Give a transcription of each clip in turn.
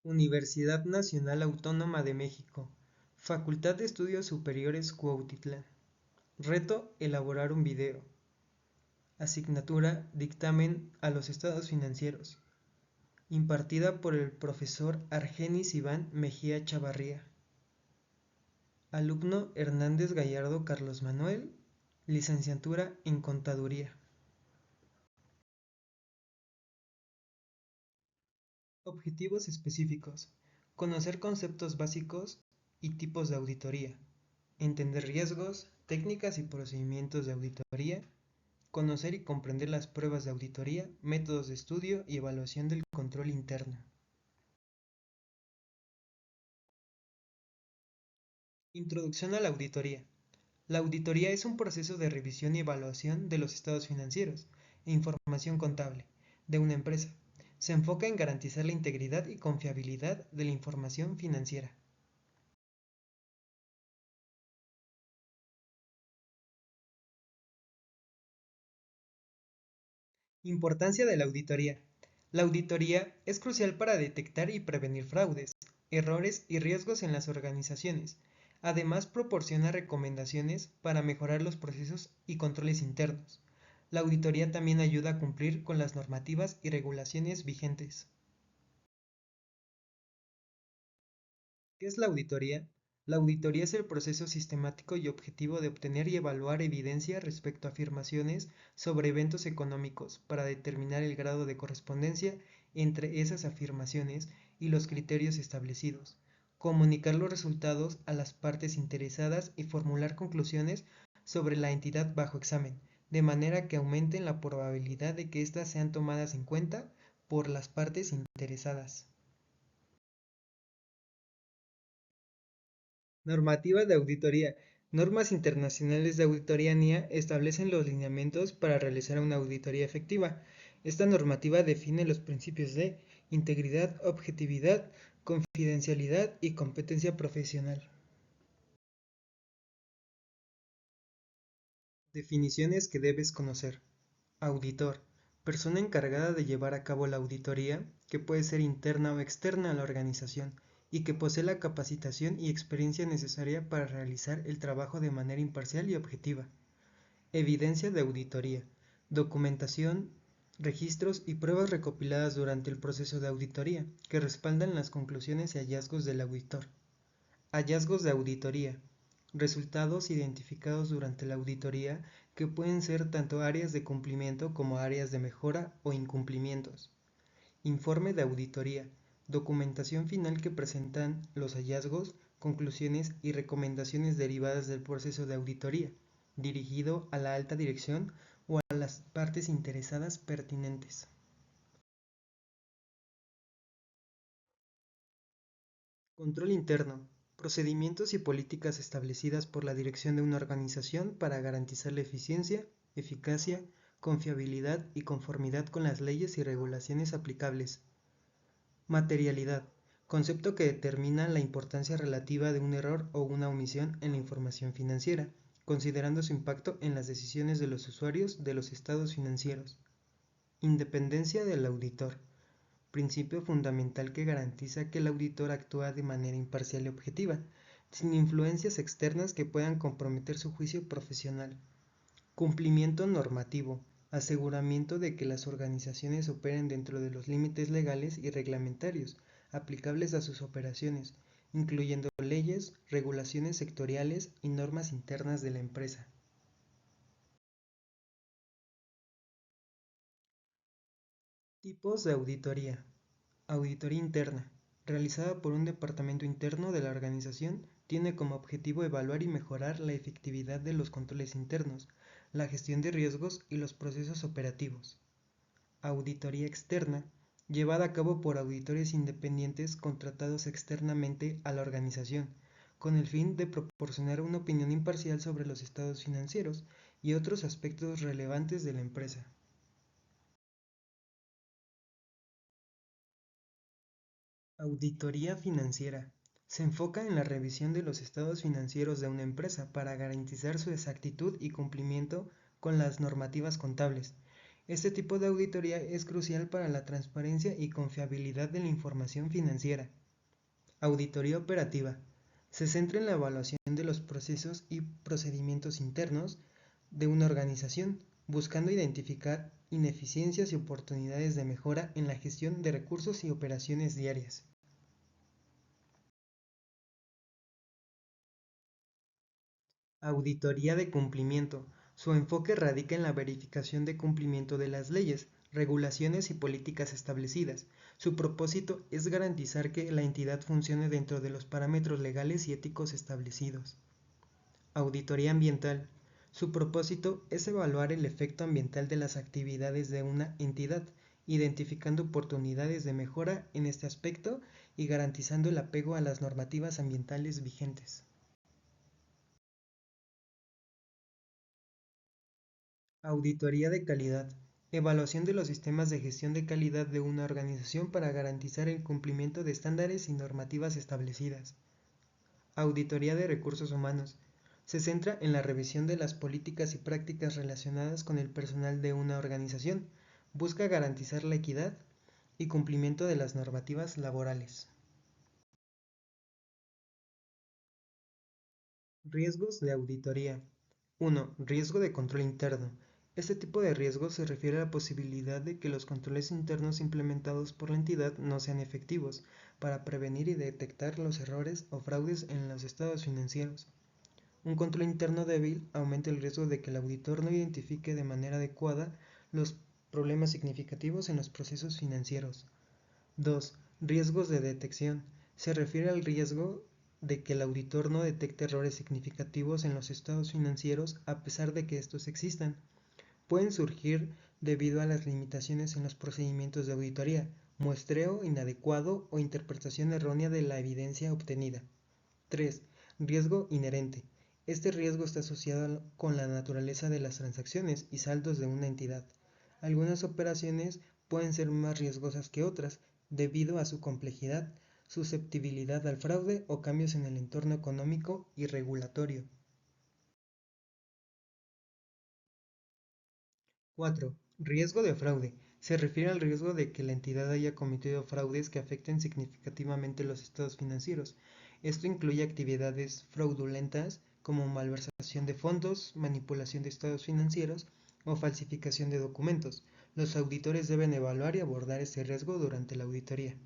Universidad Nacional Autónoma de México, Facultad de Estudios Superiores Cuautitlán. Reto: elaborar un video. Asignatura: Dictamen a los estados financieros. Impartida por el profesor Argenis Iván Mejía Chavarría. Alumno: Hernández Gallardo Carlos Manuel, licenciatura en Contaduría. Objetivos específicos: conocer conceptos básicos y tipos de auditoría, entender riesgos, técnicas y procedimientos de auditoría, conocer y comprender las pruebas de auditoría, métodos de estudio y evaluación del control interno. Introducción a la auditoría. La auditoría es un proceso de revisión y evaluación de los estados financieros e información contable de una empresa. Se enfoca en garantizar la integridad y confiabilidad de la información financiera. Importancia de la auditoría. La auditoría es crucial para detectar y prevenir fraudes, errores y riesgos en las organizaciones. Además, proporciona recomendaciones para mejorar los procesos y controles internos. La auditoría también ayuda a cumplir con las normativas y regulaciones vigentes. ¿Qué es la auditoría? La auditoría es el proceso sistemático y objetivo de obtener y evaluar evidencia respecto a afirmaciones sobre eventos económicos para determinar el grado de correspondencia entre esas afirmaciones y los criterios establecidos, comunicar los resultados a las partes interesadas y formular conclusiones sobre la entidad bajo examen, de manera que aumenten la probabilidad de que éstas sean tomadas en cuenta por las partes interesadas. Normativa de auditoría. Normas internacionales de auditoría NIA establecen los lineamientos para realizar una auditoría efectiva. Esta normativa define los principios de integridad, objetividad, confidencialidad y competencia profesional. Definiciones que debes conocer. Auditor: persona encargada de llevar a cabo la auditoría, que puede ser interna o externa a la organización, y que posee la capacitación y experiencia necesaria para realizar el trabajo de manera imparcial y objetiva. Evidencia de auditoría: documentación, registros y pruebas recopiladas durante el proceso de auditoría, que respaldan las conclusiones y hallazgos del auditor. Hallazgos de auditoría: resultados identificados durante la auditoría que pueden ser tanto áreas de cumplimiento como áreas de mejora o incumplimientos. Informe de auditoría: documentación final que presentan los hallazgos, conclusiones y recomendaciones derivadas del proceso de auditoría, dirigido a la alta dirección o a las partes interesadas pertinentes. Control interno: procedimientos y políticas establecidas por la dirección de una organización para garantizar la eficiencia, eficacia, confiabilidad y conformidad con las leyes y regulaciones aplicables. Materialidad: concepto que determina la importancia relativa de un error o una omisión en la información financiera, considerando su impacto en las decisiones de los usuarios de los estados financieros. Independencia del auditor: principio fundamental que garantiza que el auditor actúa de manera imparcial y objetiva, sin influencias externas que puedan comprometer su juicio profesional. Cumplimiento normativo: aseguramiento de que las organizaciones operen dentro de los límites legales y reglamentarios aplicables a sus operaciones, incluyendo leyes, regulaciones sectoriales y normas internas de la empresa. Tipos de auditoría. Auditoría interna: realizada por un departamento interno de la organización, tiene como objetivo evaluar y mejorar la efectividad de los controles internos, la gestión de riesgos y los procesos operativos. Auditoría externa: llevada a cabo por auditores independientes contratados externamente a la organización, con el fin de proporcionar una opinión imparcial sobre los estados financieros y otros aspectos relevantes de la empresa. Auditoría financiera: se enfoca en la revisión de los estados financieros de una empresa para garantizar su exactitud y cumplimiento con las normativas contables. Este tipo de auditoría es crucial para la transparencia y confiabilidad de la información financiera. Auditoría operativa. Se centra en la evaluación de los procesos y procedimientos internos de una organización, buscando identificar ineficiencias y oportunidades de mejora en la gestión de recursos y operaciones diarias. Auditoría de cumplimiento. Su enfoque radica en la verificación de cumplimiento de las leyes, regulaciones y políticas establecidas. Su propósito es garantizar que la entidad funcione dentro de los parámetros legales y éticos establecidos. Auditoría ambiental. Su propósito es evaluar el efecto ambiental de las actividades de una entidad, identificando oportunidades de mejora en este aspecto y garantizando el apego a las normativas ambientales vigentes. Auditoría de calidad. Evaluación de los sistemas de gestión de calidad de una organización para garantizar el cumplimiento de estándares y normativas establecidas. Auditoría de recursos humanos. Se centra en la revisión de las políticas y prácticas relacionadas con el personal de una organización. Busca garantizar la equidad y cumplimiento de las normativas laborales. Riesgos de auditoría. 1. Riesgo de control interno. Este tipo de riesgo se refiere a la posibilidad de que los controles internos implementados por la entidad no sean efectivos para prevenir y detectar los errores o fraudes en los estados financieros. Un control interno débil aumenta el riesgo de que el auditor no identifique de manera adecuada los problemas significativos en los procesos financieros. 2. Riesgos de detección. Se refiere al riesgo de que el auditor no detecte errores significativos en los estados financieros a pesar de que estos existan. Pueden surgir debido a las limitaciones en los procedimientos de auditoría, muestreo inadecuado o interpretación errónea de la evidencia obtenida. 3. Riesgo inherente. Este riesgo está asociado con la naturaleza de las transacciones y saldos de una entidad. Algunas operaciones pueden ser más riesgosas que otras debido a su complejidad, susceptibilidad al fraude o cambios en el entorno económico y regulatorio. 4. Riesgo de fraude. Se refiere al riesgo de que la entidad haya cometido fraudes que afecten significativamente los estados financieros. Esto incluye actividades fraudulentas como malversación de fondos, manipulación de estados financieros o falsificación de documentos. Los auditores deben evaluar y abordar este riesgo durante la auditoría.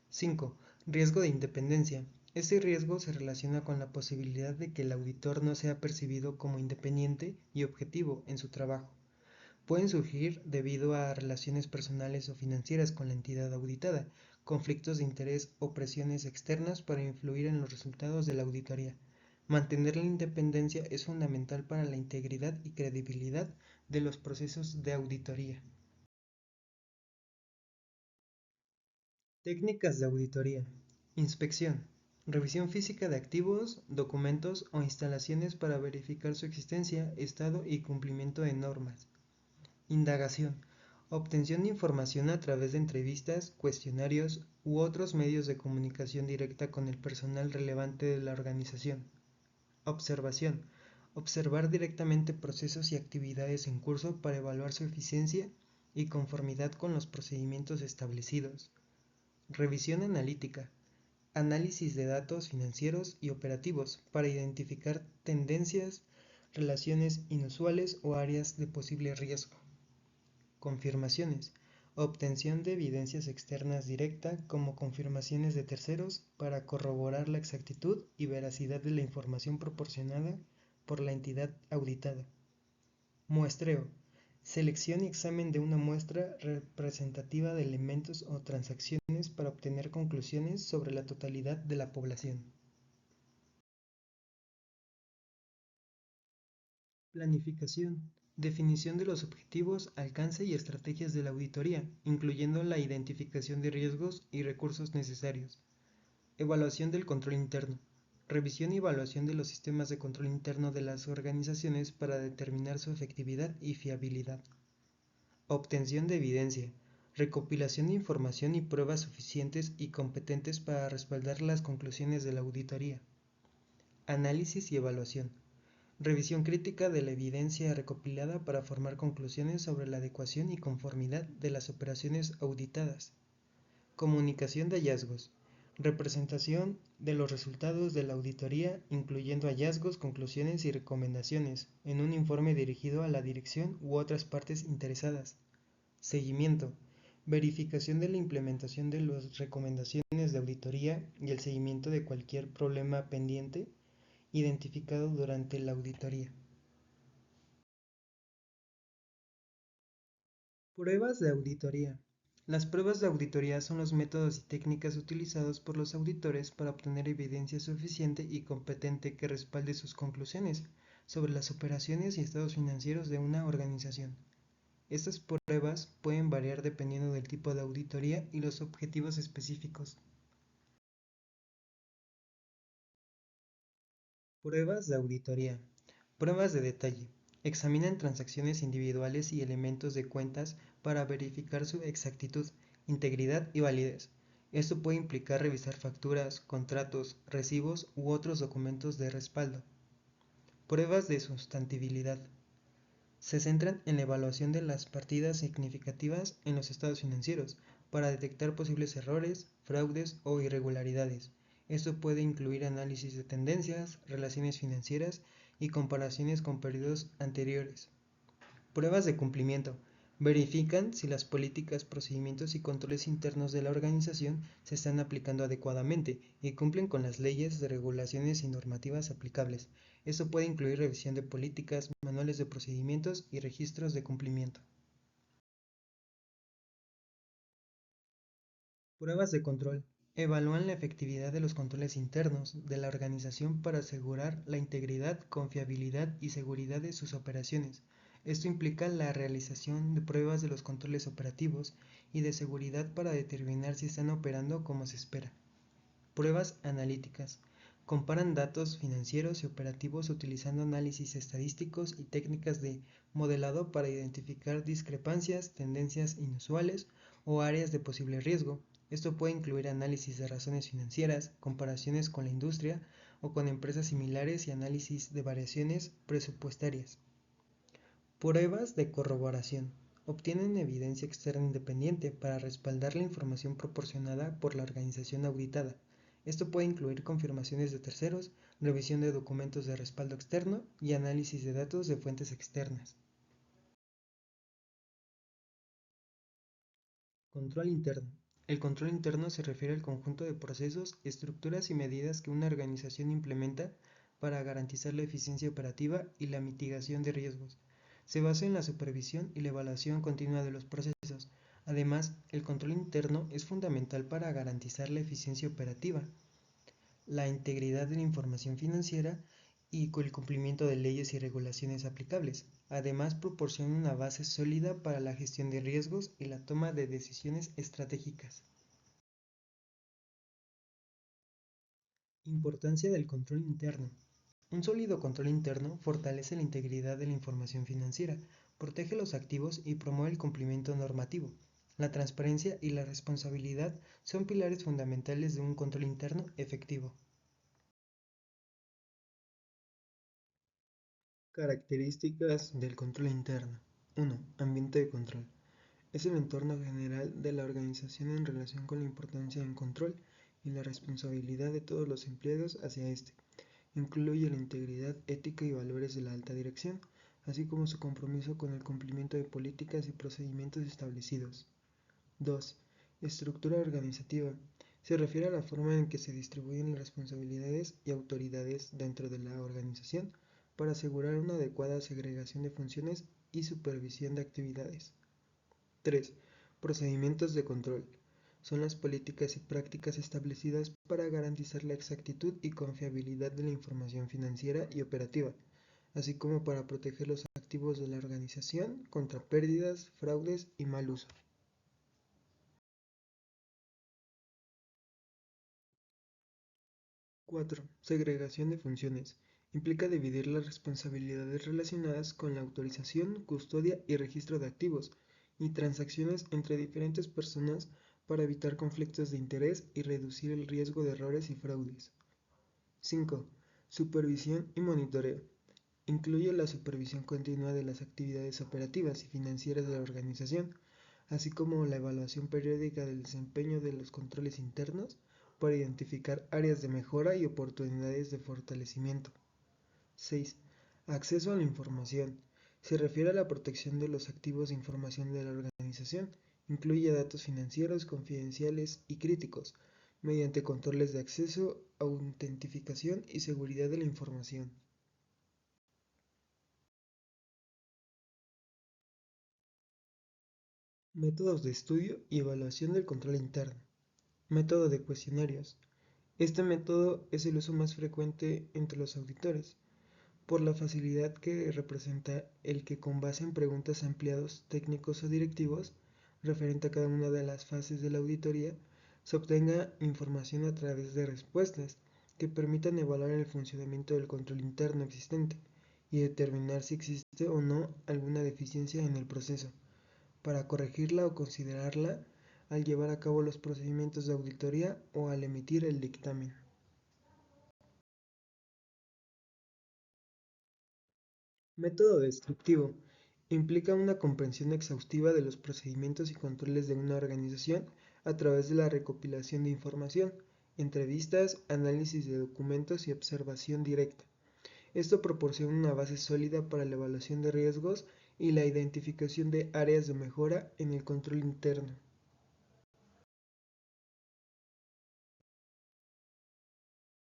5. Riesgo de independencia. Este riesgo se relaciona con la posibilidad de que el auditor no sea percibido como independiente y objetivo en su trabajo. Pueden surgir debido a relaciones personales o financieras con la entidad auditada, conflictos de interés o presiones externas para influir en los resultados de la auditoría. Mantener la independencia es fundamental para la integridad y credibilidad de los procesos de auditoría. Técnicas de auditoría. Inspección. Revisión física de activos, documentos o instalaciones para verificar su existencia, estado y cumplimiento de normas. Indagación. Obtención de información a través de entrevistas, cuestionarios u otros medios de comunicación directa con el personal relevante de la organización. Observación. Observar directamente procesos y actividades en curso para evaluar su eficiencia y conformidad con los procedimientos establecidos. Revisión analítica. Análisis de datos financieros y operativos para identificar tendencias, relaciones inusuales o áreas de posible riesgo. Confirmaciones. Obtención de evidencias externas directa como confirmaciones de terceros para corroborar la exactitud y veracidad de la información proporcionada por la entidad auditada. Muestreo. Selección y examen de una muestra representativa de elementos o transacciones para obtener conclusiones sobre la totalidad de la población. Planificación. Definición de los objetivos, alcance y estrategias de la auditoría, incluyendo la identificación de riesgos y recursos necesarios. Evaluación del control interno. Revisión y evaluación de los sistemas de control interno de las organizaciones para determinar su efectividad y fiabilidad. Obtención de evidencia. Recopilación de información y pruebas suficientes y competentes para respaldar las conclusiones de la auditoría. Análisis y evaluación. Revisión crítica de la evidencia recopilada para formar conclusiones sobre la adecuación y conformidad de las operaciones auditadas. Comunicación de hallazgos. Representación de los resultados de la auditoría, incluyendo hallazgos, conclusiones y recomendaciones, en un informe dirigido a la dirección u otras partes interesadas. Seguimiento. Verificación de la implementación de las recomendaciones de auditoría y el seguimiento de cualquier problema pendiente identificado durante la auditoría. Pruebas de auditoría. Las pruebas de auditoría son los métodos y técnicas utilizados por los auditores para obtener evidencia suficiente y competente que respalde sus conclusiones sobre las operaciones y estados financieros de una organización. Estas pruebas pueden variar dependiendo del tipo de auditoría y los objetivos específicos. Pruebas de auditoría. Pruebas de detalle. Examinan transacciones individuales y elementos de cuentas para verificar su exactitud, integridad y validez. Esto puede implicar revisar facturas, contratos, recibos u otros documentos de respaldo. Pruebas de sustantibilidad. Se centran en la evaluación de las partidas significativas en los estados financieros para detectar posibles errores, fraudes o irregularidades. Esto puede incluir análisis de tendencias, relaciones financieras y comparaciones con periodos anteriores. Pruebas de cumplimiento. Verifican si las políticas, procedimientos y controles internos de la organización se están aplicando adecuadamente y cumplen con las leyes, regulaciones y normativas aplicables. Esto puede incluir revisión de políticas, manuales de procedimientos y registros de cumplimiento. Pruebas de control. Evalúan la efectividad de los controles internos de la organización para asegurar la integridad, confiabilidad y seguridad de sus operaciones. Esto implica la realización de pruebas de los controles operativos y de seguridad para determinar si están operando como se espera. Pruebas analíticas. Comparan datos financieros y operativos utilizando análisis estadísticos y técnicas de modelado para identificar discrepancias, tendencias inusuales o áreas de posible riesgo. Esto puede incluir análisis de razones financieras, comparaciones con la industria o con empresas similares y análisis de variaciones presupuestarias. Pruebas de corroboración. Obtienen evidencia externa independiente para respaldar la información proporcionada por la organización auditada. Esto puede incluir confirmaciones de terceros, revisión de documentos de respaldo externo y análisis de datos de fuentes externas. Control interno. El control interno se refiere al conjunto de procesos, estructuras y medidas que una organización implementa para garantizar la eficiencia operativa y la mitigación de riesgos. Se basa en la supervisión y la evaluación continua de los procesos. Además, el control interno es fundamental para garantizar la eficiencia operativa, la integridad de la información financiera y el cumplimiento de leyes y regulaciones aplicables. Además, proporciona una base sólida para la gestión de riesgos y la toma de decisiones estratégicas. Importancia del control interno. Un sólido control interno fortalece la integridad de la información financiera, protege los activos y promueve el cumplimiento normativo. La transparencia y la responsabilidad son pilares fundamentales de un control interno efectivo. Características del control interno. 1. Ambiente de control. Es el entorno general de la organización en relación con la importancia del control y la responsabilidad de todos los empleados hacia este. Incluye la integridad ética y valores de la alta dirección, así como su compromiso con el cumplimiento de políticas y procedimientos establecidos. 2. Estructura organizativa. Se refiere a la forma en que se distribuyen las responsabilidades y autoridades dentro de la organización para asegurar una adecuada segregación de funciones y supervisión de actividades. 3. Procedimientos de control. Son las políticas y prácticas establecidas para garantizar la exactitud y confiabilidad de la información financiera y operativa, así como para proteger los activos de la organización contra pérdidas, fraudes y mal uso. 4. Segregación de funciones. Implica dividir las responsabilidades relacionadas con la autorización, custodia y registro de activos y transacciones entre diferentes personas para evitar conflictos de interés y reducir el riesgo de errores y fraudes. 5. Supervisión y monitoreo. incluye la supervisión continua de las actividades operativas y financieras de la organización, así como la evaluación periódica del desempeño de los controles internos para identificar áreas de mejora y oportunidades de fortalecimiento. 6. Acceso a la información. Se refiere a la protección de los activos de información de la organización. Incluye datos financieros, confidenciales y críticos, mediante controles de acceso, autentificación y seguridad de la información. Métodos de estudio y evaluación del control interno. Método de cuestionarios. Este método es el uso más frecuente entre los auditores, por la facilidad que representa el que con base en preguntas a empleados técnicos o directivos, referente a cada una de las fases de la auditoría, se obtenga información a través de respuestas que permitan evaluar el funcionamiento del control interno existente y determinar si existe o no alguna deficiencia en el proceso, para corregirla o considerarla al llevar a cabo los procedimientos de auditoría o al emitir el dictamen. Método descriptivo. Implica una comprensión exhaustiva de los procedimientos y controles de una organización a través de la recopilación de información, entrevistas, análisis de documentos y observación directa. Esto proporciona una base sólida para la evaluación de riesgos y la identificación de áreas de mejora en el control interno.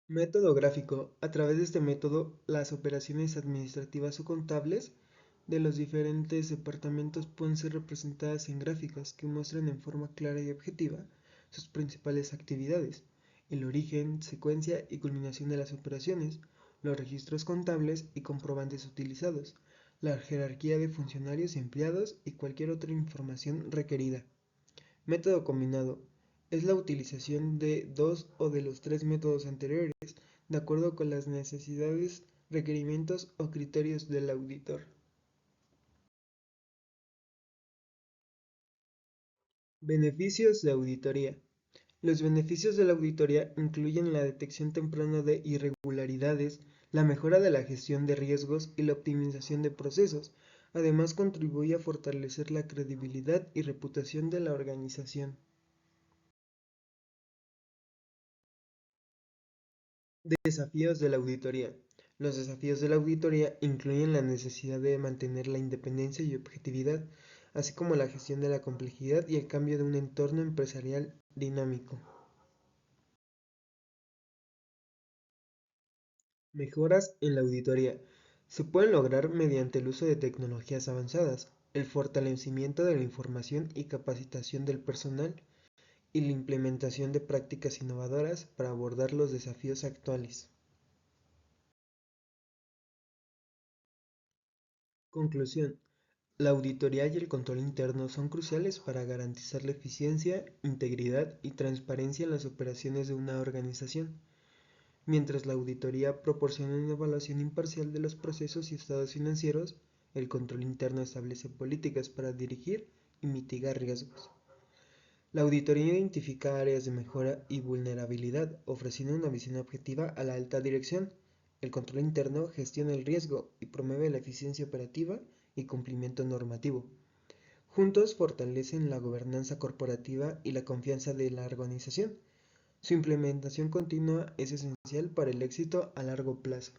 Método gráfico. A través de este método, las operaciones administrativas o contables de los diferentes departamentos pueden ser representadas en gráficas que muestran en forma clara y objetiva sus principales actividades, el origen, secuencia y culminación de las operaciones, los registros contables y comprobantes utilizados, la jerarquía de funcionarios y empleados y cualquier otra información requerida. Método combinado. Es la utilización de dos o de los tres métodos anteriores, de acuerdo con las necesidades, requerimientos o criterios del auditor. Beneficios de auditoría. Los beneficios de la auditoría incluyen la detección temprana de irregularidades, la mejora de la gestión de riesgos y la optimización de procesos. Además, contribuye a fortalecer la credibilidad y reputación de la organización. Desafíos de la auditoría. Los desafíos de la auditoría incluyen la necesidad de mantener la independencia y objetividad, así como la gestión de la complejidad y el cambio de un entorno empresarial dinámico. Mejoras en la auditoría. Se pueden lograr mediante el uso de tecnologías avanzadas, el fortalecimiento de la información y capacitación del personal, y la implementación de prácticas innovadoras para abordar los desafíos actuales. Conclusión. La auditoría y el control interno son cruciales para garantizar la eficiencia, integridad y transparencia en las operaciones de una organización. Mientras la auditoría proporciona una evaluación imparcial de los procesos y estados financieros, el control interno establece políticas para dirigir y mitigar riesgos. La auditoría identifica áreas de mejora y vulnerabilidad, ofreciendo una visión objetiva a la alta dirección. El control interno gestiona el riesgo y promueve la eficiencia operativa y cumplimiento normativo. Juntos fortalecen la gobernanza corporativa y la confianza de la organización. Su implementación continua es esencial para el éxito a largo plazo.